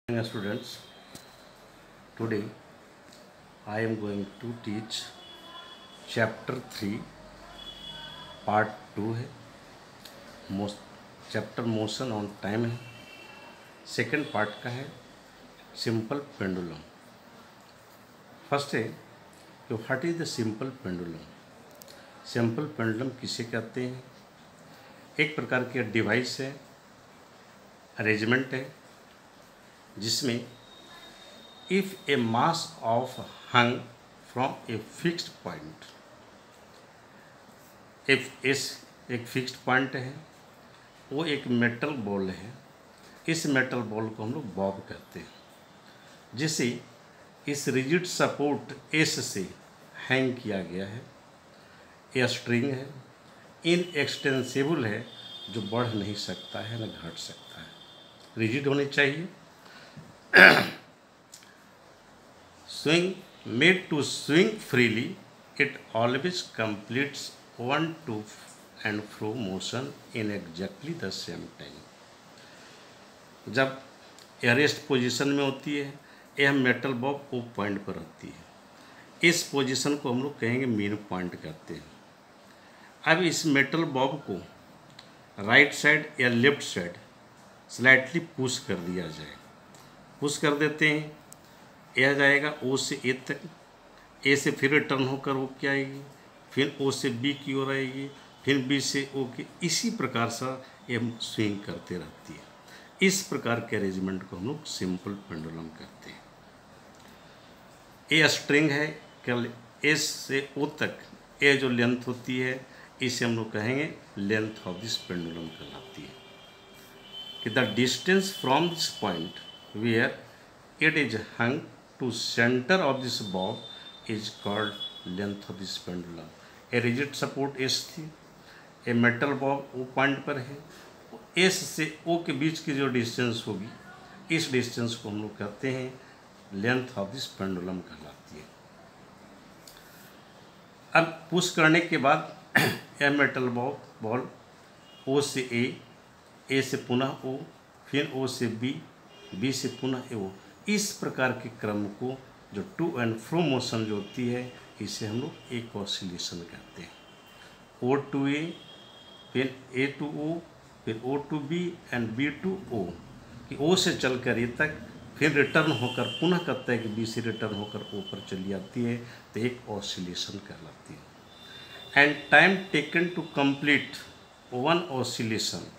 Dear students, today I am going to teach chapter 3 part 2 है chapter motion on time है। Second part का है simple pendulum. First है कि what is the simple pendulum. Simple pendulum किसे कहते हैं? एक प्रकार की डिवाइस है, अरेंजमेंट है, जिसमें if A mass of hung from a fixed point, if इस एक फिक्स्ड पॉइंट है, वो एक मेटल बॉल है। इस मेटल बॉल को हम लोग बॉब कहते हैं, जिसे इस रिजिड सपोर्ट एस से हैंग किया गया है। यह स्ट्रिंग है, इनएक्सटेंसिबल है, जो बढ़ नहीं सकता है न घट सकता है, रिजिड होनी चाहिए। Swing made to swing freely, it always completes one to and fro motion in exactly the same time. जब यह रेस्ट पोजीशन में होती है, यह मेटल बॉब ओ पॉइंट पर रहती है। इस पोजीशन को हम लोग कहेंगे मीन पॉइंट कहते हैं। अब इस मेटल बॉब को राइट साइड या लेफ्ट साइड स्लाइटली पुश कर दिया जाए। पुश कर देते हैं, यह जाएगा ओ से ए तक, ए से फिर रिटर्न होकर ओ की आएगी, फिर ओ से बी की ओर आएगी, फिर बी से ओ की। इसी प्रकार से ये स्विंग करते रहती है। इस प्रकार के अरेंजमेंट को हम लोग सिंपल पेंडुलम कहते हैं। ये स्ट्रिंग है, केवल एस से ओ तक ये जो लेंथ होती है, इसे हम लोग कहेंगे लेंथ ऑफ दिस पेंडुलम कहलाती है। कि the distance from this point where it is hung to center of this bob is called length of this pendulum. A rigid support S थी, a metal bob O point पर है, S से ओ के बीच की जो डिस्टेंस होगी, इस distance को हम लोग कहते हैं लेंथ ऑफ दिस पेंडुलम कहलाती है। अब पुश करने के बाद यह मेटल बॉल ओ से ए से पुनः ओ, फिर ओ से बी से पुनः ओ, इस प्रकार के क्रम को जो टू एंड फ्रो मोशन जो होती है, इसे हम लोग एक ऑसिलेशन कहते हैं। ओ टू ए, फिर ए टू ओ, फिर O to B and B to O, कि ओ से चलकर ए तक, फिर रिटर्न होकर पुनः कहता है कि बी से रिटर्न होकर ओ पर चली जाती है, तो एक ऑसिलेशन कहलाती है। And time taken to complete one oscillation,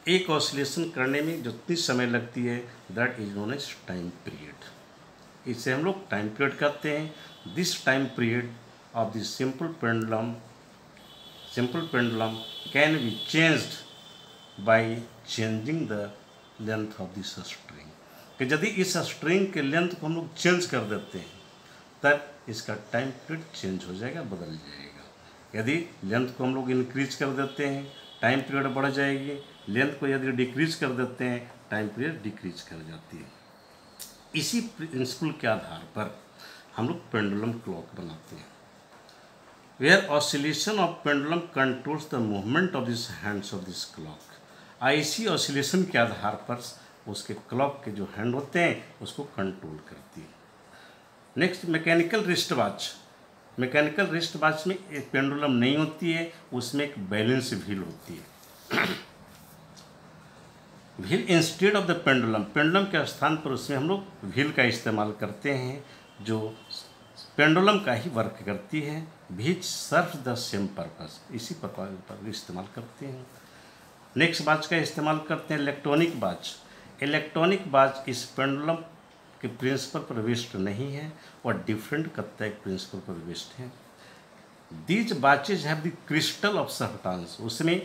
एक ऑसिलेशन करने में जितनी समय लगती है, that is known as time period. इसे हम लोग टाइम पीरियड कहते हैं। This time period of this simple pendulum can be changed by changing the length of this string. कि यदि इस स्ट्रिंग के लेंथ को हम लोग चेंज कर देते हैं, तब इसका टाइम पीरियड चेंज हो जाएगा, बदल जाएगा। यदि लेंथ को हम लोग इंक्रीज कर देते हैं, टाइम पीरियड बढ़ जाएगी। लेंथ को यदि डिक्रीज कर देते हैं, टाइम पीरियड डिक्रीज कर जाती है। इसी प्रिंसिपल के आधार पर हम लोग पेंडुलम क्लॉक बनाते हैं। Where oscillation of pendulum controls the movement of this hands of this clock. इसी ऑसिलेशन के आधार पर उसके क्लॉक के जो हैंड होते हैं, उसको कंट्रोल करती है। Next, mechanical wrist watch. Mechanical wrist watch में एक पेंडुलम नहीं होती है, उसमें एक बैलेंस व्हील होती है। Wheel instead of the pendulum, pendulum के स्थान पर उसमें हम लोग व्हील का इस्तेमाल करते हैं, जो पेंडुलम का ही वर्क करती है। Which serve the same purpose, इसी पर्पस पर इस्तेमाल करते हैं। नेक्स्ट वॉच का इस्तेमाल करते हैं इलेक्ट्रॉनिक वॉच। इलेक्ट्रॉनिक वॉच इस पेंडुलम के प्रिंसिपल पर बेस्ड नहीं है, और डिफरेंट करता है प्रिंसिपल पर बेस्ड है। These watches have the crystal of substance, उसमें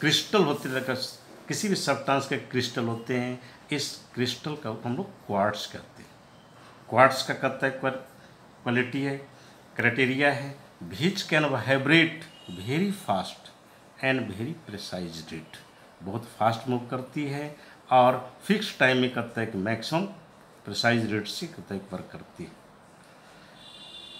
क्रिस्टल होते हैं, किसी भी सब्सटेंस के क्रिस्टल होते हैं। इस क्रिस्टल का हम लोग क्वार्ट्स कहते हैं। क्वार्ट्स का कहता है क्वालिटी है, क्राइटेरिया है। Which can vibrate very fast and very precise rate, बहुत फास्ट मूव करती है, और फिक्स टाइम में कहता है कि मैक्सिमम प्रिसाइज रेट से कहता है वर्क करती है।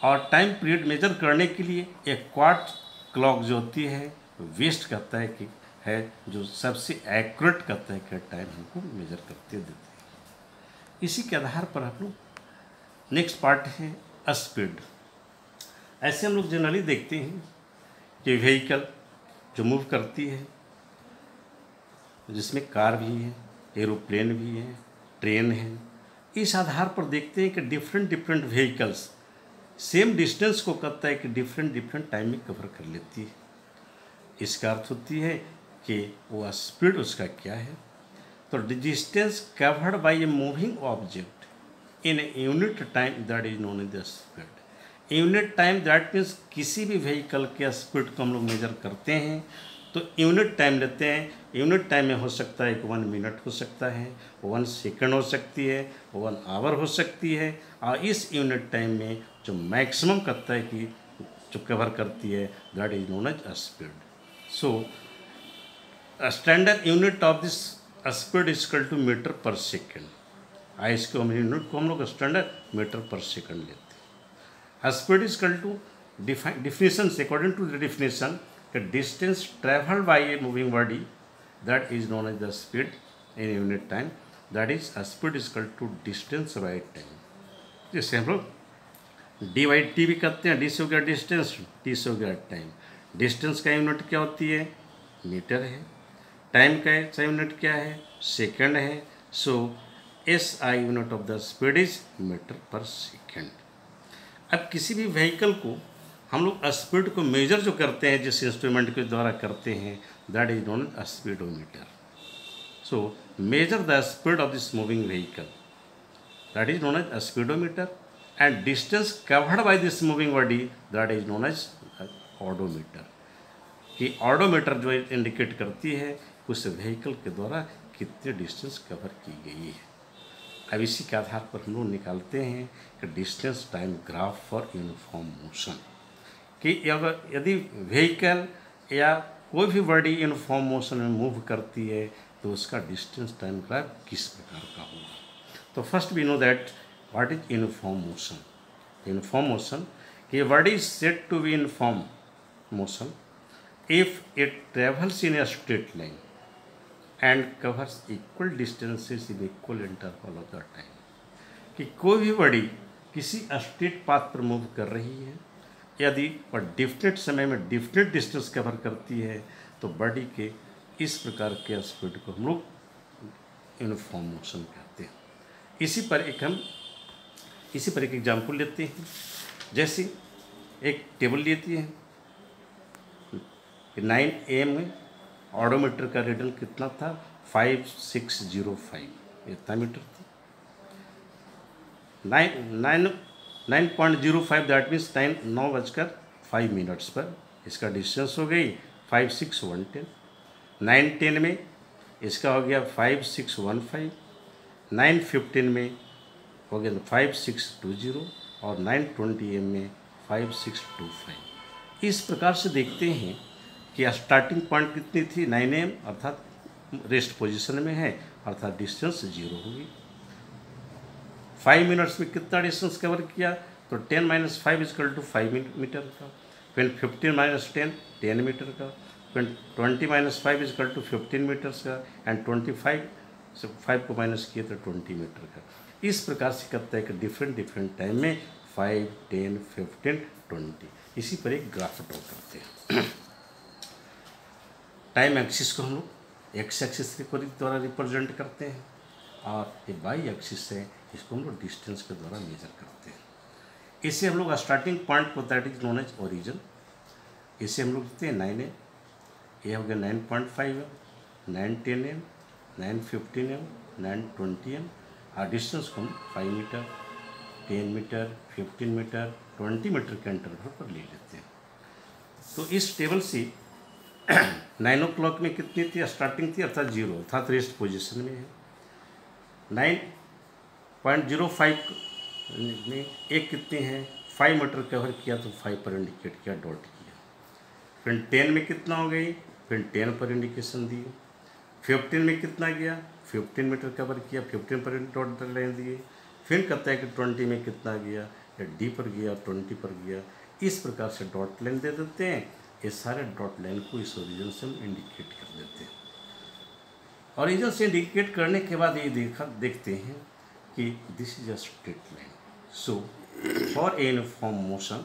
और टाइम पीरियड मेजर करने के लिए एक क्वार्ट्ज क्लॉक जो होती है, वेस्ट कहता है कि है, जो सबसे एक्यूरेट कहता है कि टाइम हमको मेजर करते देती है। इसी के आधार पर हम लोग नेक्स्ट पार्ट है स्पीड। ऐसे हम लोग जनरली देखते हैं कि व्हीकल जो मूव करती है, जिसमें कार भी है, एरोप्लेन भी है, ट्रेन है, इस आधार पर देखते हैं कि different different vehicles same distance को कहता है कि डिफरेंट डिफरेंट टाइम में कवर कर लेती है। इसका अर्थ होती है कि वो स्पीड उसका क्या है। तो distance covered by a moving object in unit time that is known as the speed. Unit time that means किसी भी व्हीकल के स्पीड को हम लोग मेजर करते हैं तो यूनिट टाइम लेते हैं। यूनिट टाइम में हो सकता है कि 1 मिनट हो सकता है, 1 सेकंड हो सकती है, 1 आवर हो सकती है, और इस यूनिट टाइम में जो मैक्सिमम करता है कि जो कवर करती है that is known as speed. So standard unit of this speed is equal to metre per second. इसको हम यूनिट को हम लोग स्टैंडर्ड मीटर पर सेकेंड लेते हैं। Speed is equal to definition according to the definition distance traveled by a moving body that is known as the speed in unit time, that is a speed is equal to distance by time। जैसे हम लोग D by T भी करते हैं, D से हो गया distance, T से हो गया टाइम। डिस्टेंस का यूनिट क्या होती है? मीटर है। टाइम का यूनिट क्या है? सेकंड है। So S I unit of the speed is metre per second. अब किसी भी व्हीकल को हम लोग स्पीड को मेजर जो करते हैं जिस इंस्ट्रूमेंट के द्वारा करते हैं that is known as speedometer. So measure the speed of this moving vehicle that is known as speedometer and distance covered by this moving body that is known as odometer. कि odometer जो indicate करती है उस vehicle के द्वारा कितने distance cover की गई है। अब इसी के आधार पर हम लोग निकालते हैं कि distance time graph for uniform motion. कि यदि व्हीकल या कोई भी बॉडी यूनिफॉर्म मोशन में मूव करती है तो उसका डिस्टेंस टाइम ग्राफ किस प्रकार का होगा। तो first we know that what is uniform motion. Uniform motion कि body is said to be uniform motion if it travels in a straight line and covers equal distances in equal interval of the time. कि कोई भी body किसी straight path पर move कर रही है, यदि वह डिफरेंट समय में डिफरेंट डिस्टेंस कवर करती है तो बॉडी के इस प्रकार के स्पीड को हम लोग यूनिफॉर्म मोशन कहते हैं। इसी पर एक एग्जाम्पल लेते हैं। जैसे एक टेबल लेती है, 9 AM में ऑडोमीटर का रीडल कितना था? 5605, इतना मीटर था। 9.05 दैट मीन्स 9:05 पर इसका डिस्टेंस हो गई 56110। 9:10 में इसका हो गया 5615। 9:15 में हो गया 5620 और 9:20 AM में 5625। इस प्रकार से देखते हैं कि स्टार्टिंग पॉइंट कितनी थी? 9 AM अर्थात रेस्ट पोजीशन में है, अर्थात डिस्टेंस 0 होगी। 5 मिनट्स में कितना डिस्टेंस कवर किया? तो 10 - 5 = 5 मीटर का। फिर 15 - 10 10 मीटर का। फिर 20 - 5 = 15 मीटर्स का। एंड 25 से 5 को माइनस किए तो 20 मीटर का। इस प्रकार से करता है कि डिफरेंट टाइम में 5, 10, 15, 20 इसी पर एक ग्राफ ड्रॉ करते हैं। टाइम एक्सिस को हम लोग एक्स एक्सिस के द्वारा रिप्रेजेंट करते हैं और ये वाई एक्सिस है, इसको हम लोग डिस्टेंस के द्वारा मेजर करते हैं। इसे हम लोग स्टार्टिंग पॉइंट को that is known as origin, इसे हम लोग लिखते हैं 9 AM, ये हो गया 9.5 M, 9:10 AM, 9:15 M, 9:20 M और डिस्टेंस को हम 5 मीटर, 10 मीटर, 15 मीटर, 20 मीटर के इंटरवल पर ले लेते हैं। तो इस टेबल से 9 o'clock में कितनी थी? स्टार्टिंग थी अर्थात 0, अर्थात रेस्ट पोजीशन में है। 9.05 में एक कितने हैं? 5 मीटर कवर किया तो 5 पर इंडिकेट किया, डॉट किया। फिर 10 में कितना हो गई? फिर 10 पर इंडिकेशन दी। 15 में कितना गया? 15 मीटर कवर किया, 15 पर डॉट लाइन दिए। फिर कहता है कि 20 में कितना गया? या डी पर गया, 20 पर गया। इस प्रकार से डॉट लाइन दे देते हैं। ये सारे डॉट लाइन को इस ओरिजिन से हम इंडिकेट कर देते हैं। ओरिजिन से इंडिकेट करने के बाद ये देखते हैं कि this is a straight line. So for a uniform motion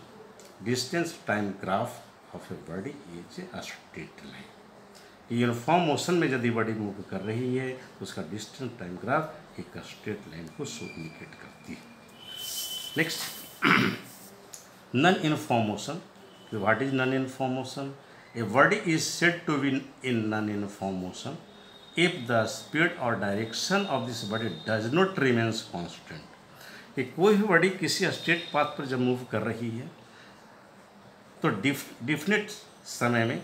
distance time graph of a body is a straight line. Uniform motion में यदि बॉडी मूव कर रही है तो उसका डिस्टेंस टाइम ग्राफ एक स्ट्रेट लाइन को इंडिकेट करती है. Next, non uniform motion. What is non uniform motion? A body is said to be in non uniform motion if the speed or direction of this body does not remains constant. कि कोई भी body किसी straight path पर जब move कर रही है तो डिफिनेट समय में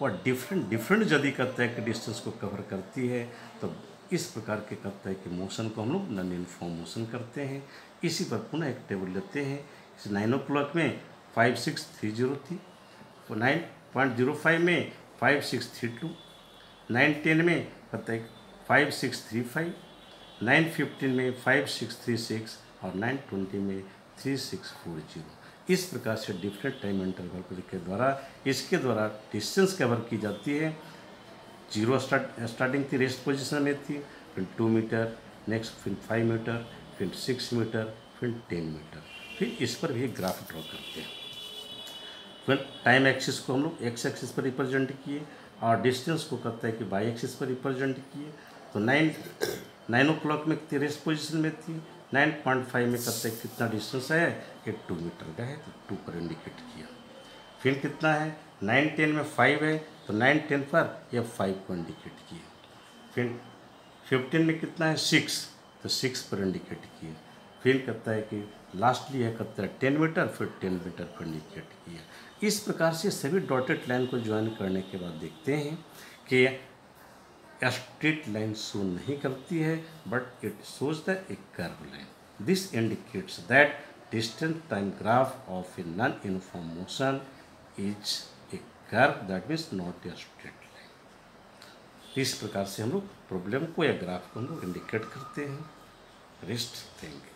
वह डिफरेंट यदि कहता है कि डिस्टेंस को कवर करती है तो इस प्रकार के कहता है कि मोशन को हम लोग नॉन यूनिफॉर्म मोशन करते हैं. इसी पर पुनः एक टेबल लेते हैं. 9 o'clock में 5630 थी, 9.05 में 5632, 9:10 में कहता है 5635, 9:15 में 5636 और 9:20 में 3640. इस प्रकार से डिफरेंट टाइम इंटरवल के द्वारा इसके द्वारा डिस्टेंस कवर की जाती है. 0 स्टार्टिंग थी, रेस्ट पोजीशन में थी, फिर 2 मीटर, नेक्स्ट फिर 5 मीटर, फिर 6 मीटर, फिर 10 मीटर. फिर इस पर भी एक ग्राफ ड्रॉ करते हैं. फिर टाइम एक्सिस को हम लोग एक्स एक्सिस पर रिप्रेजेंट किए और डिस्टेंस को कहता है कि वाई एक्सिस पर रिप्रेजेंट किए. तो 9 o'clock में रेस्ट पोजीशन में थी, 9.5 में कहता है कितना डिस्टेंस है, ये 2 मीटर का है तो 2 पर इंडिकेट किया. फिर कितना है, 9:10 में 5 है तो 9:10 पर यह 5 को इंडिकेट किए. फिर 15 में कितना है, 6 तो 6 पर इंडिकेट किए. फिर कहता है कि लास्टली है कहता है 10 मीटर, फिर 10 मीटर पर इंडिकेट किया. इस प्रकार से सभी डॉटेड लाइन को ज्वाइन करने के बाद देखते हैं कि स्ट्रेट लाइन शो नहीं करती है but it shows the A curve line. This indicates that distance time graph of a non uniform motion is a curve that means not a straight line. इस प्रकार से हम लोग प्रॉब्लम को या ग्राफ को हम लोग इंडिकेट करते हैं. रेस्ट. Thank you.